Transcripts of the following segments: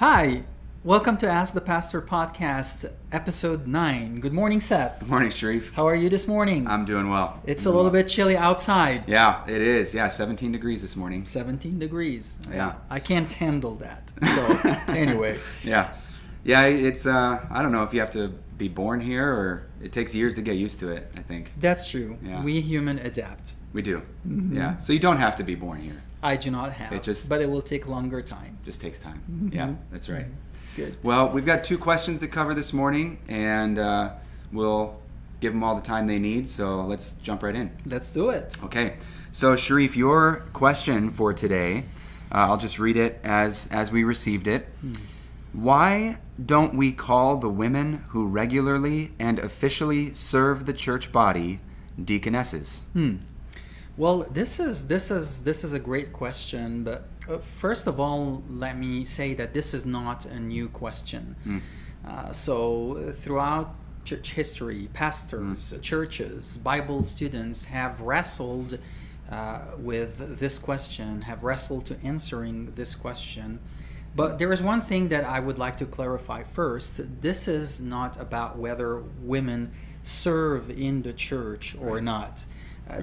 Hi, welcome to Ask the Pastor podcast, episode 9. Good morning, Seth. Good morning, Sharif. How are you this morning? I'm doing well. It's a little bit chilly outside. Yeah, it is. Yeah, 17 degrees this morning. 17 degrees. Yeah. I can't handle that. So, anyway. Yeah. Yeah, it's, I don't know if you have to be born here or it takes years to get used to it, I think. That's true. Yeah. We human adapt. We do. Mm-hmm. Yeah. So you don't have to be born here. I do not have, but it will take longer time. Just takes time. Mm-hmm. Yeah, that's right. Good. Well, we've got 2 questions to cover this morning, and we'll give them all the time they need, so let's jump right in. Let's do it. Okay. So, Sharif, your question for today, I'll just read it as we received it. Why don't we call the women who regularly and officially serve the church body deaconesses? Well, this is a great question, but first of all, let me say that this is not a new question. So throughout church history, pastors, churches, Bible students have wrestled with this question, have wrestled to answering this question. But there is one thing that I would like to clarify first. This is not about whether women serve in the church or not.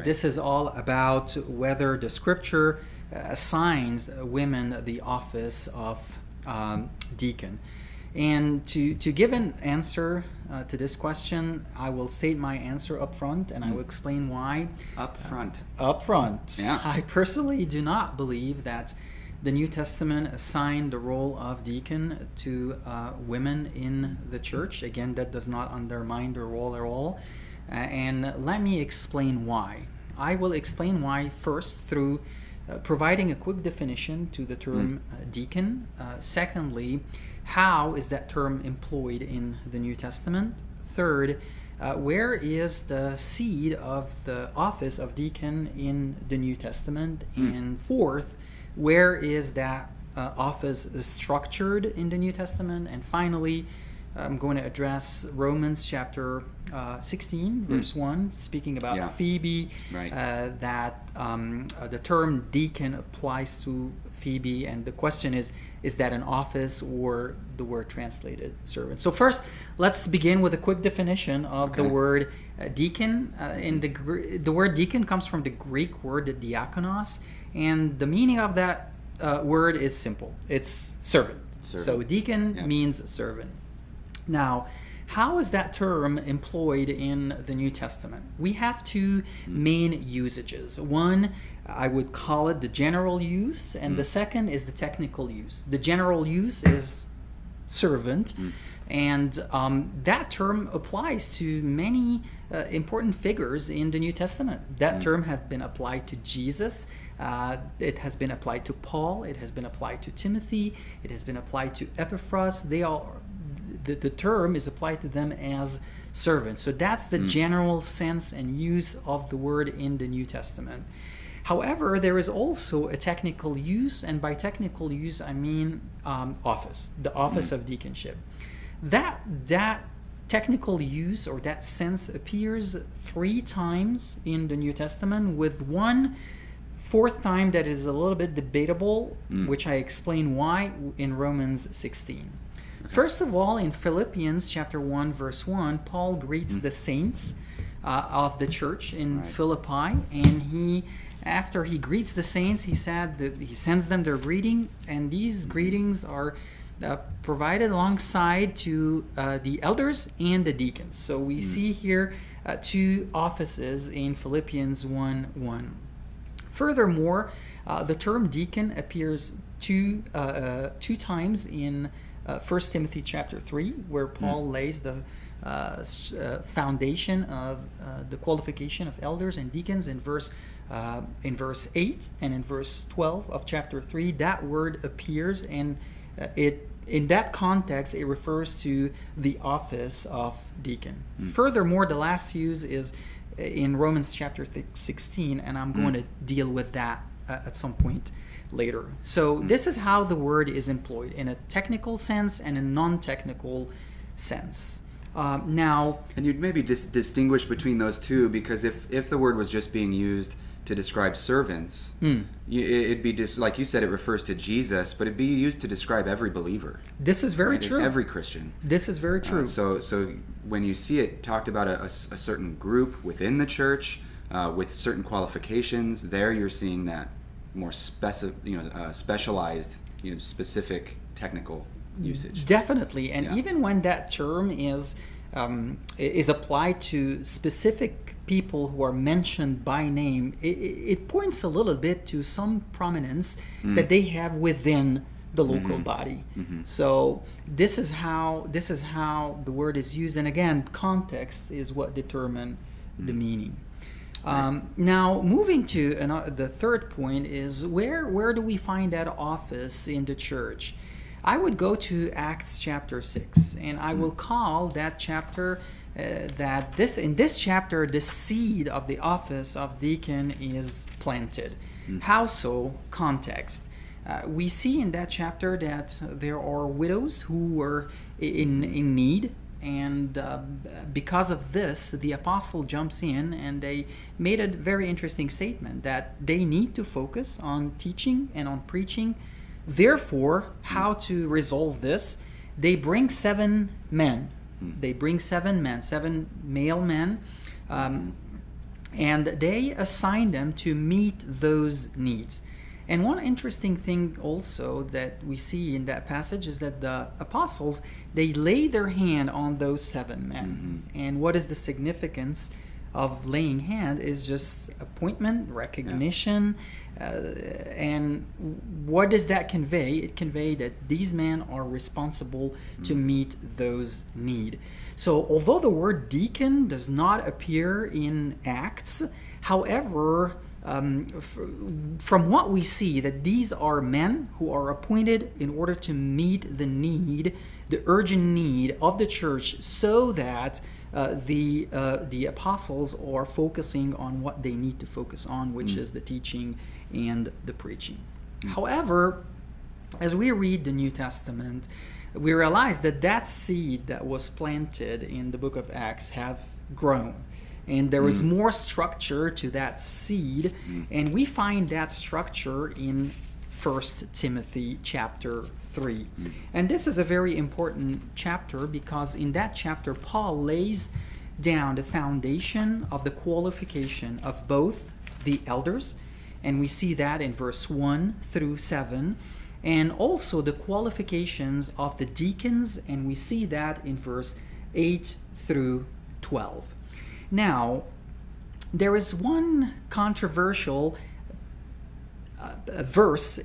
This is all about whether the scripture assigns women the office of deacon. And to give an answer to this question, I will state my answer up front, and I will explain why. Up front. Up front. Yeah. I personally do not believe that the New Testament assigned the role of deacon to women in the church. Again, that does not undermine the role at all. And let me explain why. I will explain why first through providing a quick definition to the term deacon. Secondly, how is that term employed in the New Testament? Third, where is the seed of the office of deacon in the New Testament? And fourth, where is that office structured in the New Testament? And finally, I'm going to address Romans chapter 16, verse 1, speaking about Phoebe, that the term deacon applies to Phoebe, and the question is that an office or the word translated servant? So first, let's begin with a quick definition of the word deacon. The word deacon comes from the Greek word diakonos, and the meaning of that word is simple. It's servant. So deacon means servant. Now, how is that term employed in the New Testament? We have 2 main usages. One, I would call it the general use, and the second is the technical use. The general use is servant, and that term applies to many important figures in the New Testament. That term has been applied to Jesus. It has been applied to Paul. It has been applied to Timothy. It has been applied to Epaphras. They all... The term is applied to them as servants. So that's the general sense and use of the word in the New Testament. However, there is also a technical use, and by technical use I mean office, the office of deaconship. That technical use or that sense appears 3 times in the New Testament, with one fourth time that is a little bit debatable, which I explain why in Romans 16. First of all, in Philippians chapter 1, verse 1, Paul greets the saints of the church in Philippi, and after he greets the saints, he said that he sends them their greeting, and these greetings are provided alongside to the elders and the deacons. So we see here 2 offices in Philippians 1:1. Furthermore, the term deacon appears two times in 1 Timothy chapter 3, where Paul lays the foundation of the qualification of elders and deacons in verse 8, and in verse 12 of chapter 3 that word appears, and in that context it refers to the office of deacon. Furthermore, the last use is in Romans chapter 16, and I'm going to deal with that at some point later. So this is how the word is employed in a technical sense and a non-technical sense. Now, and you'd maybe just distinguish between those two, because if the word was just being used to describe servants, it'd be just like you said, it refers to Jesus, but it'd be used to describe every believer. This is very right? true. Every Christian. This is very true. So when you see it talked about a certain group within the church with certain qualifications, there you're seeing that more specialized, specific technical usage. Definitely, and even when that term is applied to specific people who are mentioned by name, it points a little bit to some prominence that they have within the local body. So this is how the word is used, and again, context is what determines the meaning. Now, moving to the third point is where do we find that office in the church? I would go to Acts chapter 6, and I will call that chapter in this chapter the seed of the office of deacon is planted. How so? Context. We see in that chapter that there are widows who were in need, and because of this, the apostle jumps in and they made a very interesting statement that they need to focus on teaching and on preaching. Therefore, how to resolve this? They bring 7 men. They bring 7 men, 7 male men, and they assign them to meet those needs. And one interesting thing also that we see in that passage is that the apostles, they lay their hand on those 7 men. And what is the significance of laying hand is just appointment, recognition, and what does that convey? It conveys that these men are responsible to meet those needs. So although the word deacon does not appear in Acts, however, from what we see, that these are men who are appointed in order to meet the need, the urgent need of the church, so that the apostles are focusing on what they need to focus on, which is the teaching and the preaching. However, as we read the New Testament, we realize that seed that was planted in the book of Acts have grown. And there is more structure to that seed, and we find that structure in 1 Timothy chapter 3. And this is a very important chapter because in that chapter, Paul lays down the foundation of the qualification of both the elders, and we see that in verse 1 through 7, and also the qualifications of the deacons, and we see that in verse 8 through 12. Now, there is one controversial verse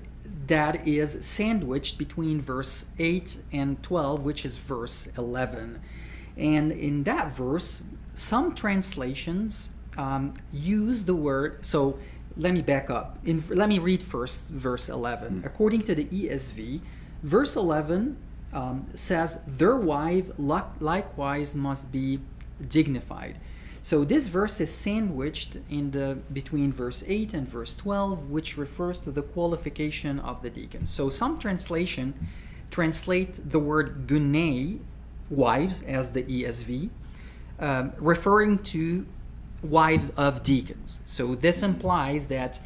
that is sandwiched between verse 8 and 12, which is verse 11. And in that verse, some translations use the word, so let me back up. Let me read first verse 11. According to the ESV, verse 11 says, "Their wife likewise must be dignified." So this verse is sandwiched between verse 8 and verse 12, which refers to the qualification of the deacons. So some translate the word gunei, wives, as the ESV, referring to wives of deacons. So this implies that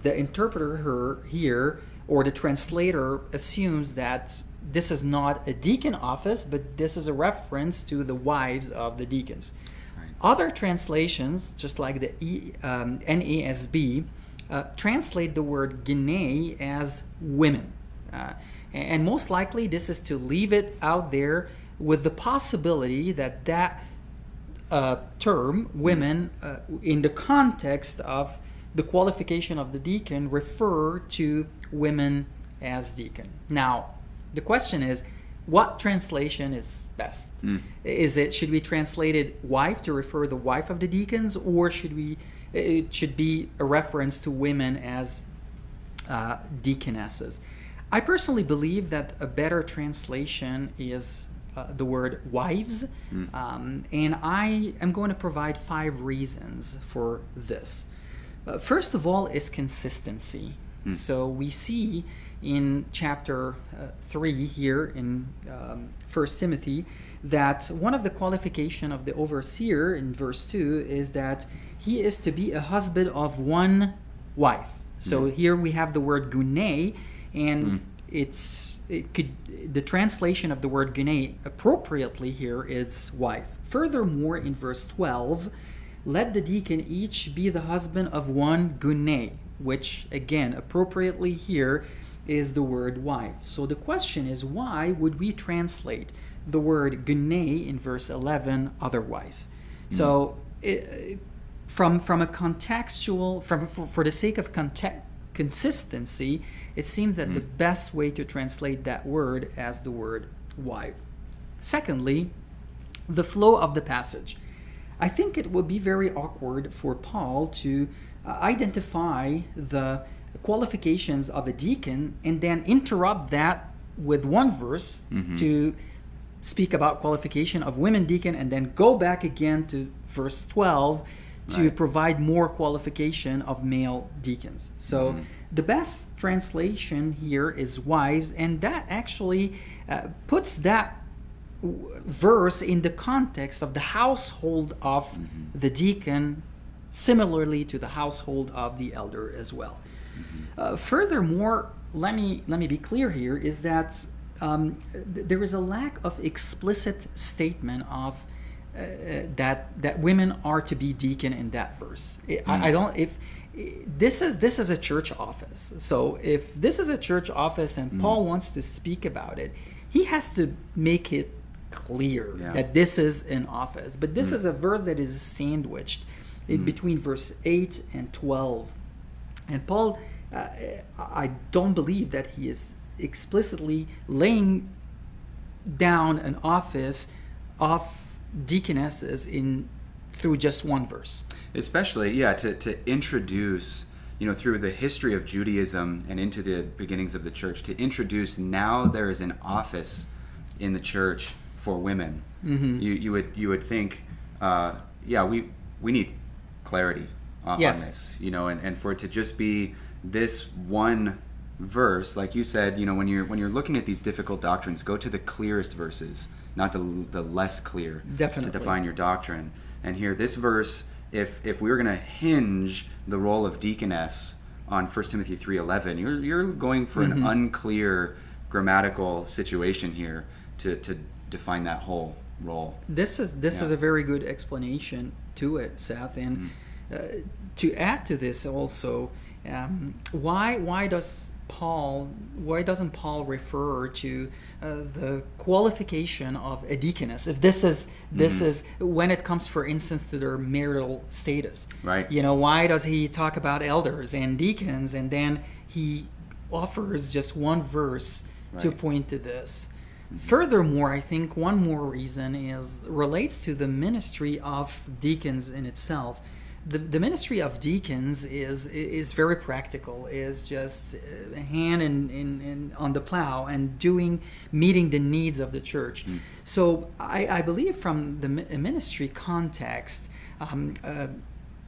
the interpreter here, or the translator, assumes that this is not a deacon office, but this is a reference to the wives of the deacons. Other translations, just like the NASB, translate the word gunei as women. And most likely this is to leave it out there with the possibility that term, women, in the context of the qualification of the deacon, refer to women as deacon. Now, the question is, what translation is best? Should we translate it wife to refer the wife of the deacons, or it should be a reference to women as deaconesses? I personally believe that a better translation is the word wives, and I am going to provide 5 reasons for this. First of all is consistency. So we see in chapter 3 here in 1 Timothy that one of the qualification of the overseer in verse 2 is that he is to be a husband of one wife. So here we have the word gunei, and the translation of the word gunei appropriately here is wife. Furthermore, in verse 12, let the deacon each be the husband of one gunei, which again appropriately here is the word wife. So the question is, why would we translate the word gunei in verse 11 otherwise? So from a contextual, for the sake of consistency, it seems that the best way to translate that word as the word wife. Secondly, the flow of the passage. I think it would be very awkward for Paul to identify the qualifications of a deacon and then interrupt that with one verse to speak about qualification of women deacon, and then go back again to verse 12 to provide more qualification of male deacons. So the best translation here is wives, and that actually puts that verse in the context of the household of the deacon, similarly to the household of the elder as well. Furthermore, let me be clear here, is that there is a lack of explicit statement of that women are to be deacon in that verse. I don't, if this is a church office, so if this is a church office and Paul wants to speak about it, he has to make it clear that this is an office. But this is a verse that is sandwiched in between verse 8 and 12. And Paul, I don't believe that he is explicitly laying down an office of deaconesses through just one verse. Especially, to introduce, through the history of Judaism and into the beginnings of the church, to introduce now there is an office in the church for women. You would think, we need clarity on this, and for it to just be this one verse, like you said, when you're looking at these difficult doctrines, go to the clearest verses, not the less clear, definitely, to define your doctrine. And here, this verse, if we were going to hinge the role of deaconess on 1 Timothy 3:11, you're going for an unclear grammatical situation here to define that whole role. This is a very good explanation to it, Seth. And to add to this also, why doesn't Paul refer to the qualification of a deaconess if this is when it comes, for instance, to their marital status? Right. Why does he talk about elders and deacons, and then he offers just one verse to point to this? Furthermore, I think one more reason relates to the ministry of deacons in itself. The ministry of deacons is very practical, is just hand in on the plow and meeting the needs of the church. So I believe from the ministry context,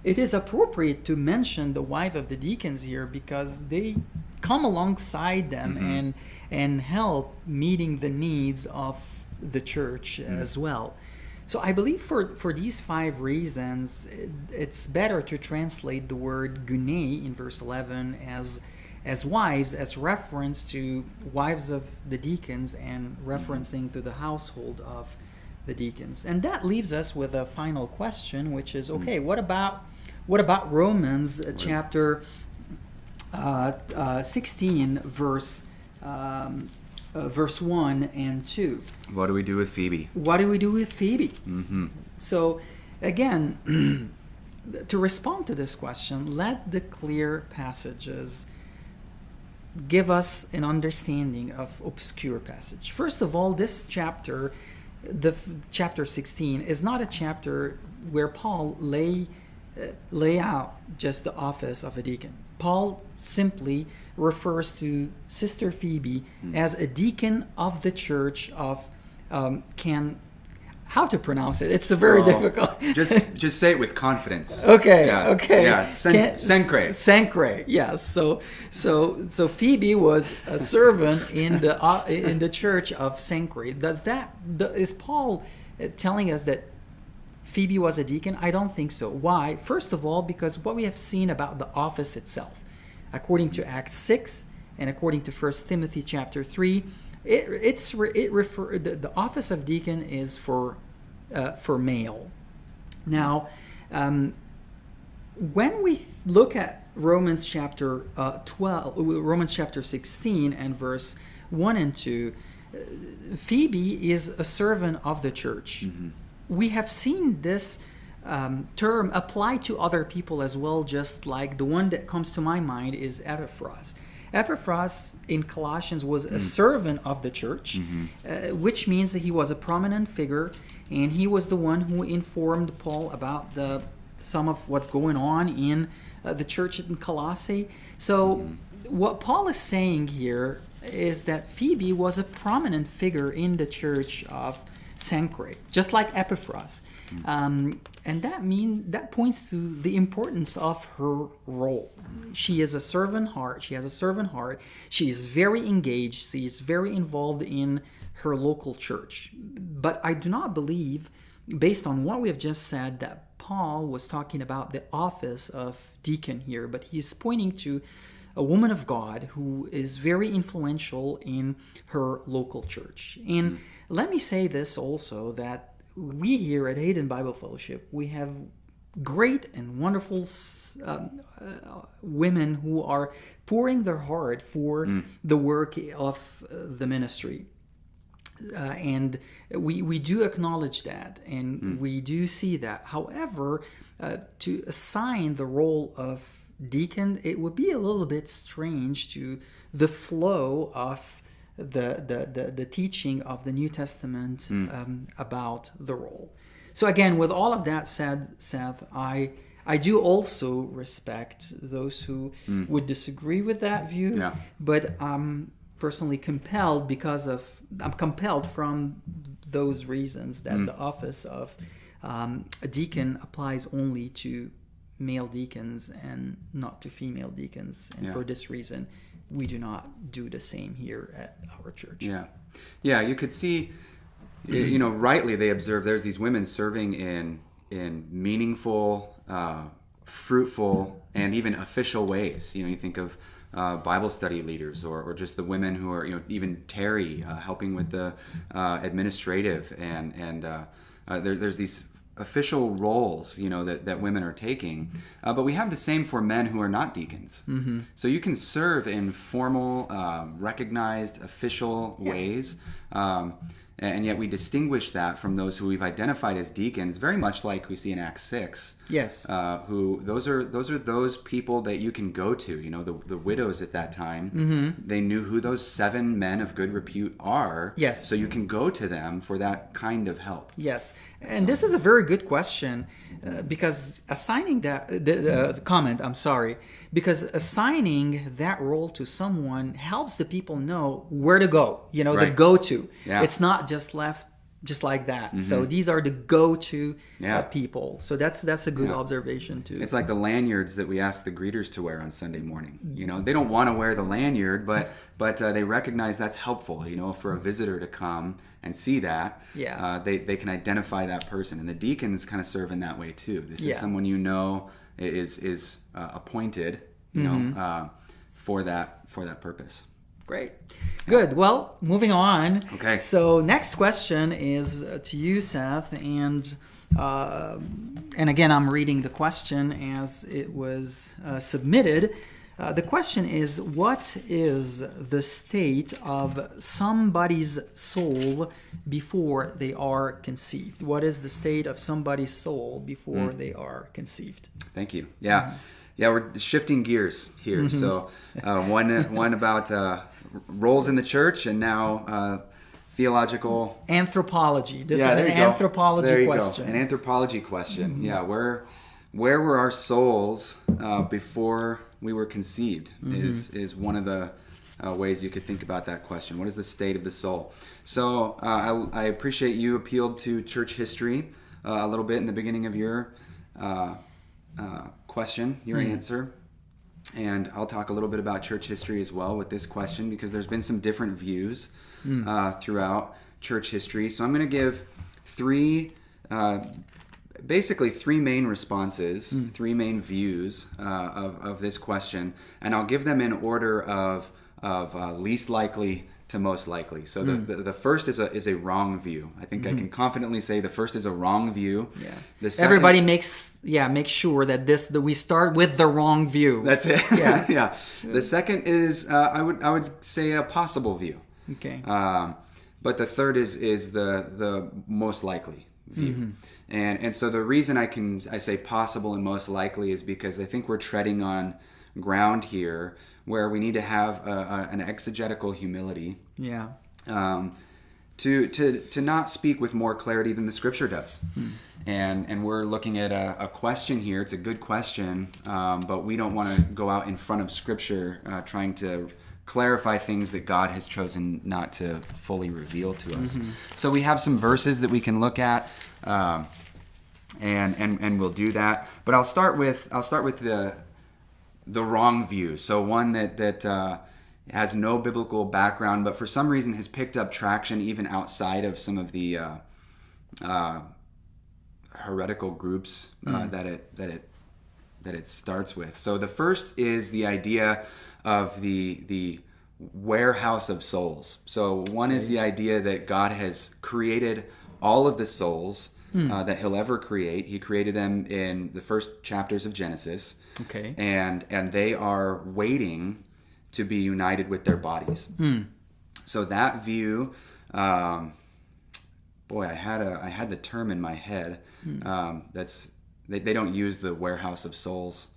it is appropriate to mention the wife of the deacons here, because they come alongside them and help meeting the needs of the church as well. So I believe for these 5 reasons, it's better to translate the word gunei in verse 11 as wives, as reference to wives of the deacons and referencing to the household of the deacons. And that leaves us with a final question, which is, okay, what about Romans chapter 16, verse 1 and 2. What do we do with Phoebe? So again, to respond to this question, let the clear passages give us an understanding of obscure passage. First of all, this chapter, chapter 16, is not a chapter where Paul lay out just the office of a deacon. Paul simply refers to Sister Phoebe as a deacon of the church of how to pronounce it. It's a very difficult. just say it with confidence. Okay. Yeah. Okay. Yeah. Sancre. Sancre. Yes. So Phoebe was a servant in the church of Sancre. Is Paul telling us that Phoebe was a deacon? I don't think so. Why? First of all, because what we have seen about the office itself, according to Acts 6 and according to 1 Timothy chapter 3. The office of deacon is for male. Now, when we look at Romans chapter 16 and verse 1 and 2, Phoebe is a servant of the church. Mm-hmm. We have seen this term applied to other people as well, just like the one that comes to my mind is Epaphras. Epaphras in Colossians was a servant of the church, which means that he was a prominent figure, and he was the one who informed Paul about some of what's going on in the church in Colossae. So what Paul is saying here is that Phoebe was a prominent figure in the church of Sancre, just like Epaphras. And that points to the importance of her role. She is a servant heart. She has a servant heart. She is very engaged. She is very involved in her local church. But I do not believe, based on what we have just said, that Paul was talking about the office of deacon here. But he's pointing to a woman of God who is very influential in her local church. And let me say this also, that we here at Hayden Bible Fellowship, we have great and wonderful women who are pouring their heart for the work of the ministry. And we do acknowledge that, and we do see that. However, to assign the role of deacon, it would be a little bit strange to the flow of the teaching of the New Testament about the role. So again, with all of that said, Seth, I do also respect those who would disagree with that view, but I'm personally compelled from those reasons that the office of a deacon applies only to male deacons and not to female deacons, and for this reason we do not do the same here at our church. You could see, rightly they observe there's these women serving in meaningful, fruitful, and even official ways. You think of Bible study leaders, or just the women who are, even Terry helping with the administrative, and there's these official roles, that women are taking. But we have the same for men who are not deacons. So you can serve in formal, recognized, official ways. And yet we distinguish that from those who we've identified as deacons, very much like we see in Acts 6. Yes. Who those are those people that you can go to. The widows at that time, they knew who those 7 men of good repute are. Yes. So you can go to them for that kind of help. Yes. And this is a very good question, because assigning because assigning that role to someone helps the people know where to go, the go-to. Yeah. It's not just left just like that. So these are the go-to people. So that's a good observation too. It's like the lanyards that we ask the greeters to wear on Sunday morning. They don't want to wear the lanyard, but they recognize that's helpful. For a visitor to come and see that, they can identify that person. And the deacons kind of serve in that way too. This is someone is appointed, for that purpose. Great. Good. Well, moving on. Okay. So next question is to you, Seth, and again, I'm reading the question as it was submitted. The question is, what is the state of somebody's soul before they are conceived? What is the state of somebody's soul before they are conceived? Thank you. Yeah. Yeah, we're shifting gears here. So one about roles in the church, and now theological... Anthropology. This is an anthropology question. An anthropology question. Yeah, where were our souls before we were conceived is one of the ways you could think about that question. What is the state of the soul? So I appreciate you appealed to church history a little bit in the beginning of your question, your answer. And I'll talk a little bit about church history as well with this question, because there's been some different views throughout church history. So I'm going to give basically three main responses, three main views of this question, and I'll give them in order of least likely to most likely. So the first is a wrong view. I think I can confidently say the first is a wrong view. Yeah. The second, Everybody make sure that we start with the wrong view. That's it. Yeah. Yeah. The second is I would say a possible view. Okay. But the third is the most likely view. And so the reason I say possible and most likely is because I think we're treading on ground here where we need to have an exegetical humility. Yeah. To not speak with more clarity than the Scripture does. And we're looking at a question here. It's a good question, but we don't want to go out in front of Scripture trying to clarify things that God has chosen not to fully reveal to us. So we have some verses that we can look at, and we'll do that. But I'll start with the wrong view. So one that has no biblical background, but for some reason has picked up traction even outside of some of the heretical groups that it starts with. So the first is the idea of the warehouse of souls. So one is the idea that God has created all of the souls that He'll ever create. He created them in the first chapters of Genesis. Okay. And they are waiting to be united with their bodies. So that view, I had the term in my head. They don't use the warehouse of souls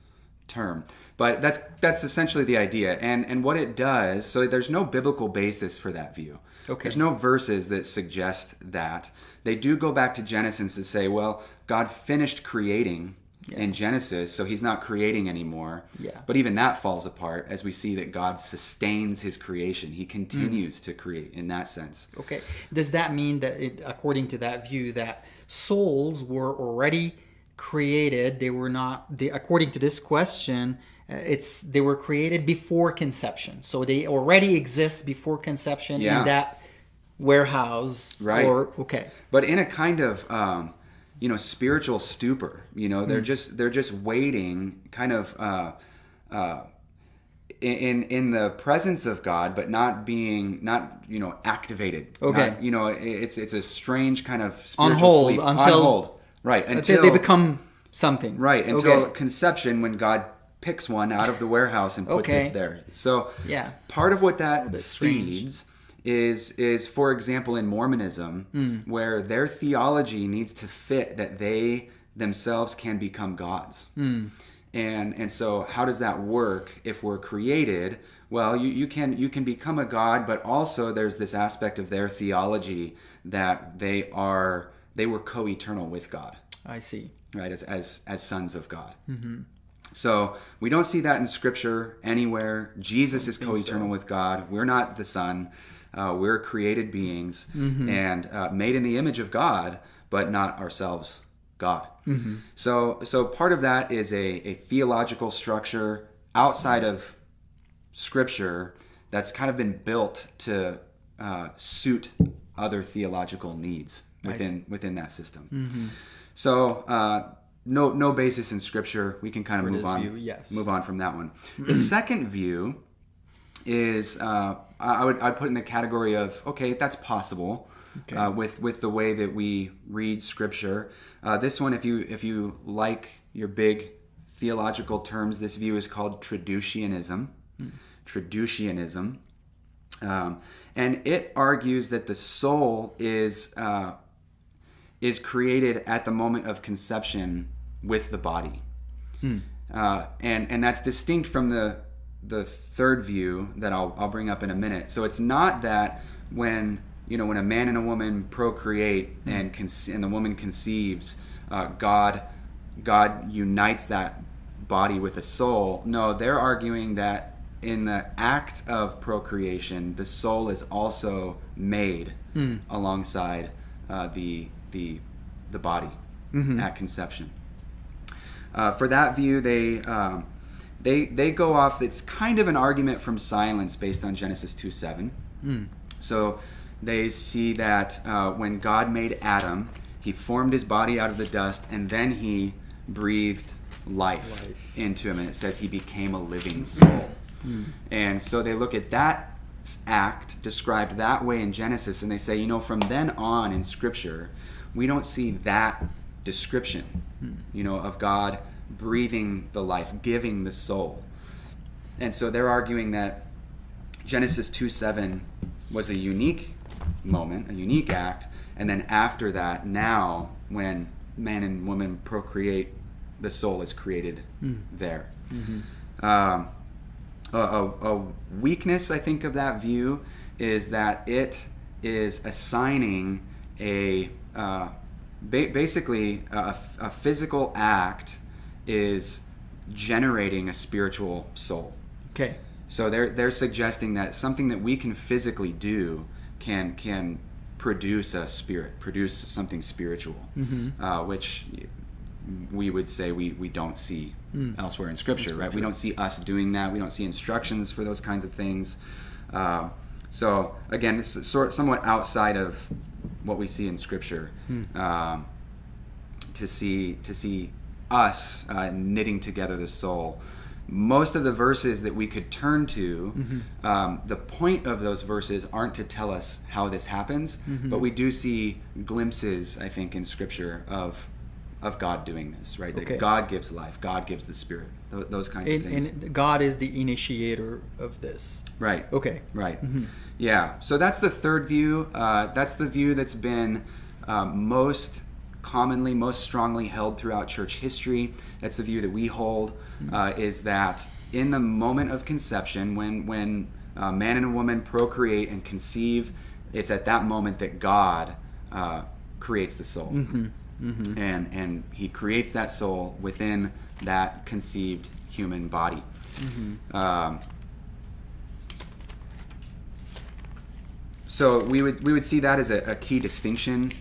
term, but that's essentially the idea. And what it does, so there's no biblical basis for that view. Okay. There's no verses that suggest that. They do go back to Genesis to say, well, God finished creating in Genesis, so He's not creating anymore. Yeah. But even that falls apart as we see that God sustains His creation. He continues to create in that sense. Okay. Does that mean that, according to that view, that souls were already created? They were not. According to this question, they were created before conception. So they already exist before conception in that warehouse. Right. Okay. But in a kind of spiritual stupor. They're just waiting, kind of in the presence of God, but not activated. Okay. It's a strange kind of spiritual sleep. On hold. Right. Until they become something. Right. Until conception, when God picks one out of the warehouse and puts it there. So part of what that feeds is, for example, in Mormonism, where their theology needs to fit that they themselves can become gods. And so how does that work if we're created? Well, you can become a god, but also there's this aspect of their theology that they were co-eternal with God. I see. Right, as sons of God. So we don't see that in Scripture anywhere. Jesus is co-eternal with God. We're not the Son. We're created beings and made in the image of God, but not ourselves God. So part of that is a theological structure outside of Scripture that's kind of been built to suit other theological needs within that system. So no basis in Scripture. We can kind of move on from that one. The second view is I'd put in the category of that's possible with the way that we read Scripture. This one, if you like your big theological terms, this view is called traducianism. Traducianism, and it argues that the soul is created at the moment of conception with the body, and that's distinct from the third view that I'll bring up in a minute. So it's not that when a man and a woman procreate and the woman conceives, God unites that body with a soul. No, they're arguing that in the act of procreation, the soul is also made alongside the body at conception. For that view, they go off. It's kind of an argument from silence based on Genesis 2:7. So they see that when God made Adam, he formed his body out of the dust, and then he breathed life into him, and it says he became a living soul. And so they look at that act described that way in Genesis, and they say, from then on in Scripture, we don't see that description, of God breathing the life, giving the soul. And so they're arguing that Genesis 2:7 was a unique moment, a unique act, and then after that, now when man and woman procreate, the soul is created there. A weakness, I think, of that view is that it is assigning basically a physical act is generating a spiritual soul. Okay. So they're suggesting that something that we can physically do can produce a spirit, produce something spiritual, which we would say we don't see elsewhere in Scripture, right? We don't see us doing that. We don't see instructions for those kinds of things. So again, this is somewhat outside of what we see in Scripture. To see us knitting together the soul. Most of the verses that we could turn to, the point of those verses aren't to tell us how this happens, but we do see glimpses, I think, in Scripture of God doing this, right? That God gives life, God gives the Spirit, those kinds of things. And God is the initiator of this. Right. Okay. Right. Yeah. So that's the third view. That's the view that's been most commonly, most strongly held throughout church history. That's the view that we hold, is that in the moment of conception, when man and a woman procreate and conceive, it's at that moment that God creates the soul. And he creates that soul within that conceived human body. So we would see that as a key distinction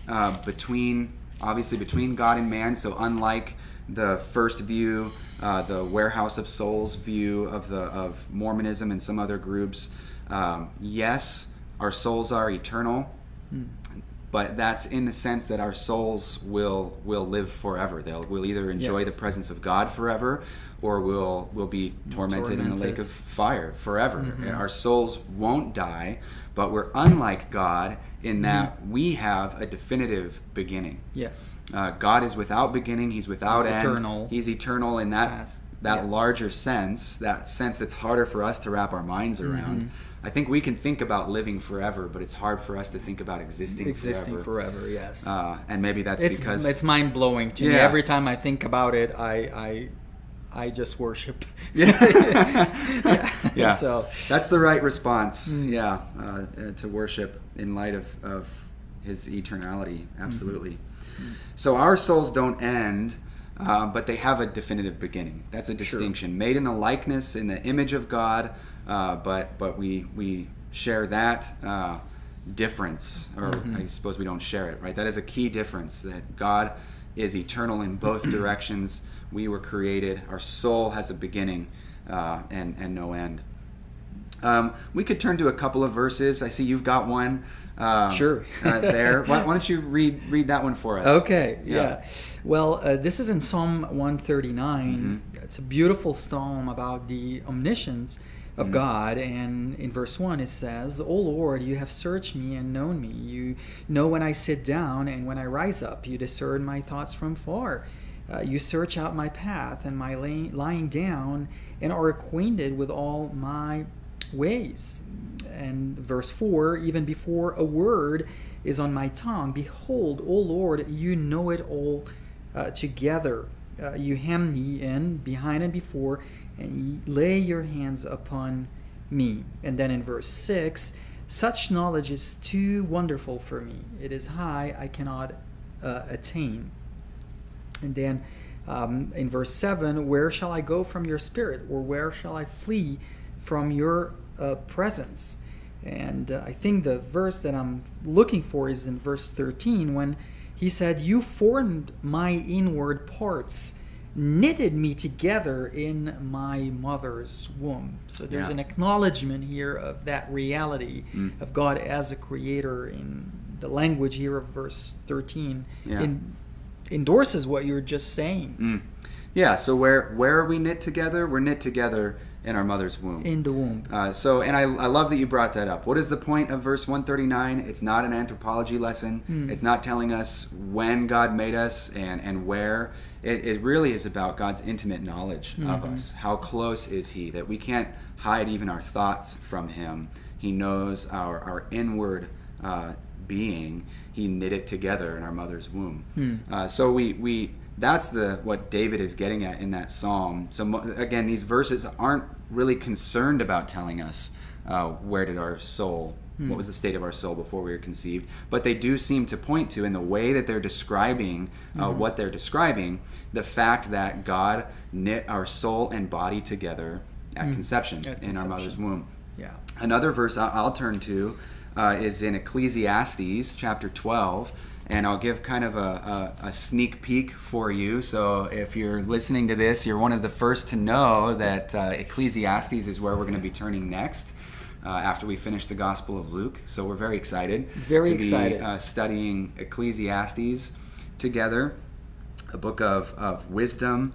between God and man. So unlike the first view, the warehouse of souls view of Mormonism and some other groups, yes, our souls are eternal, but that's in the sense that our souls will live forever. We'll either enjoy the presence of God forever, or we'll be tormented in the lake of fire forever. Our souls won't die, but we're unlike God in that we have a definitive beginning. Yes. God is without beginning. He's without end. Eternal. He's eternal in that larger sense, that sense that's harder for us to wrap our minds around. I think we can think about living forever, but it's hard for us to think about existing forever. Yes. And maybe that's because it's mind blowing to me. Every time I think about it, I just worship. Yeah. So that's the right response. To worship in light of His eternality. Absolutely. So our souls don't end, but they have a definitive beginning. That's a distinction. Made in the likeness, in the image of God, but we share that difference, or I suppose we don't share it, right? That is a key difference, that God is eternal in both directions. We were created. Our soul has a beginning and no end. We could turn to a couple of verses. I see you've got one. Sure. There. Why don't you read that one for us? Okay. Yeah. Well, this is in Psalm 139. It's a beautiful psalm about the omniscience of God, and in verse 1 it says, "O Lord, you have searched me and known me. You know when I sit down and when I rise up. You discern my thoughts from far. You search out my path and my lying down, and are acquainted with all my ways." And verse 4, "Even before a word is on my tongue, behold, O Lord, you know it all together. You hem me in behind and before, and ye lay your hands upon me." And then in verse 6, "Such knowledge is too wonderful for me. It is high, I cannot attain." And then in verse 7, "Where shall I go from your spirit, or where shall I flee from your presence. And I think the verse that I'm looking for is in verse 13, when he said, "You formed my inward parts, knitted me together in my mother's womb." So there's an acknowledgement here of that reality of God as a creator. In the language here of verse 13 endorses what you're just saying. Yeah, so where are we knit together? We're knit together in our mother's womb. In the womb. And I love that you brought that up. What is the point of verse 139? It's not an anthropology lesson. It's not telling us when God made us and where. It really is about God's intimate knowledge of us. How close is He, that we can't hide even our thoughts from Him. He knows our inward being. He knit it together in our mother's womb. So we that's what David is getting at in that psalm. So again, these verses aren't really concerned about telling us what was the state of our soul before we were conceived, but they do seem to point to, in the way that they're describing what they're describing, the fact that God knit our soul and body together at conception in our mother's womb. Yeah. Another verse I'll turn to is in Ecclesiastes chapter 12. And I'll give kind of a sneak peek for you. So if you're listening to this, you're one of the first to know that Ecclesiastes is where we're going to be turning next after we finish the Gospel of Luke. So we're very excited to be studying Ecclesiastes together, a book of wisdom.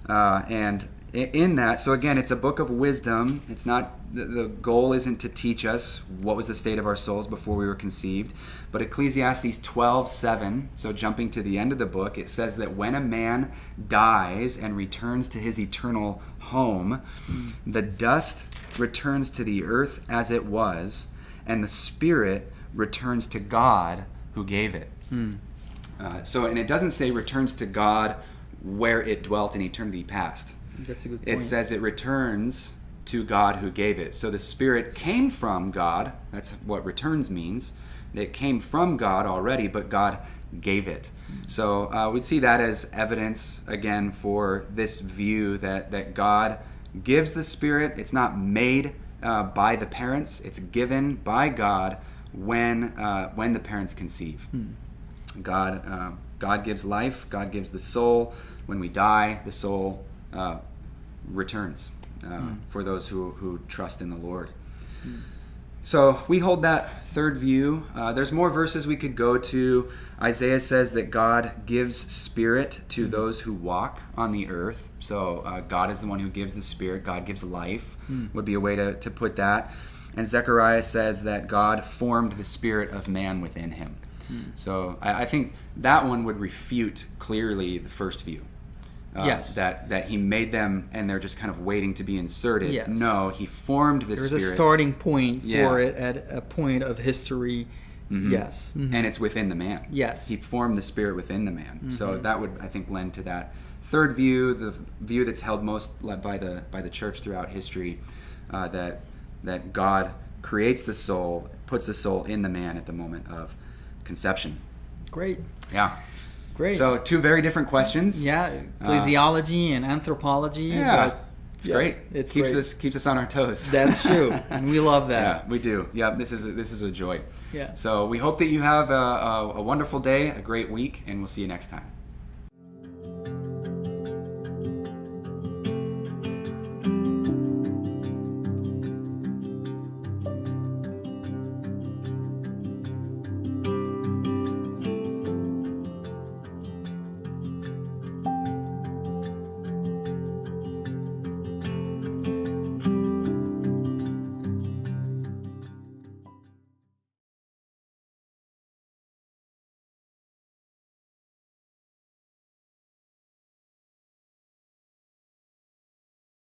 And in that, so again, it's a book of wisdom. It's not, the goal isn't to teach us what was the state of our souls before we were conceived, but Ecclesiastes 12:7, so jumping to the end of the book, it says that when a man dies and returns to his eternal home, the dust returns to the earth as it was, and the spirit returns to God who gave it. And it doesn't say returns to God where it dwelt in eternity past. That's a good point. It says it returns to God who gave it. So the Spirit came from God. That's what returns means. It came from God already, but God gave it. So we'd see that as evidence, again, for this view that God gives the Spirit. It's not made by the parents. It's given by God when the parents conceive. God gives life. God gives the soul. When we die, the soul returns for those who trust in the Lord. So we hold that third view. There's more verses we could go to. Isaiah says that God gives spirit to those who walk on the earth. So God is the one who gives the spirit. God gives life, would be a way to put that. And Zechariah says that God formed the spirit of man within him. So I think that one would refute clearly the first view. Yes. That he made them and they're just kind of waiting to be inserted. Yes. No, he formed the spirit. There's a starting point for it at a point of history. Yes. And it's within the man. Yes. He formed the spirit within the man. So that would, I think, lend to that third view, the view that's held most by the church throughout history, that God creates the soul, puts the soul in the man at the moment of conception. Great. Yeah. Great. So two very different questions. Yeah, ecclesiology and anthropology. Yeah, it's great. It keeps us on our toes. That's true, and we love that. Yeah, we do. Yeah, this is a joy. Yeah. So we hope that you have a wonderful day, a great week, and we'll see you next time.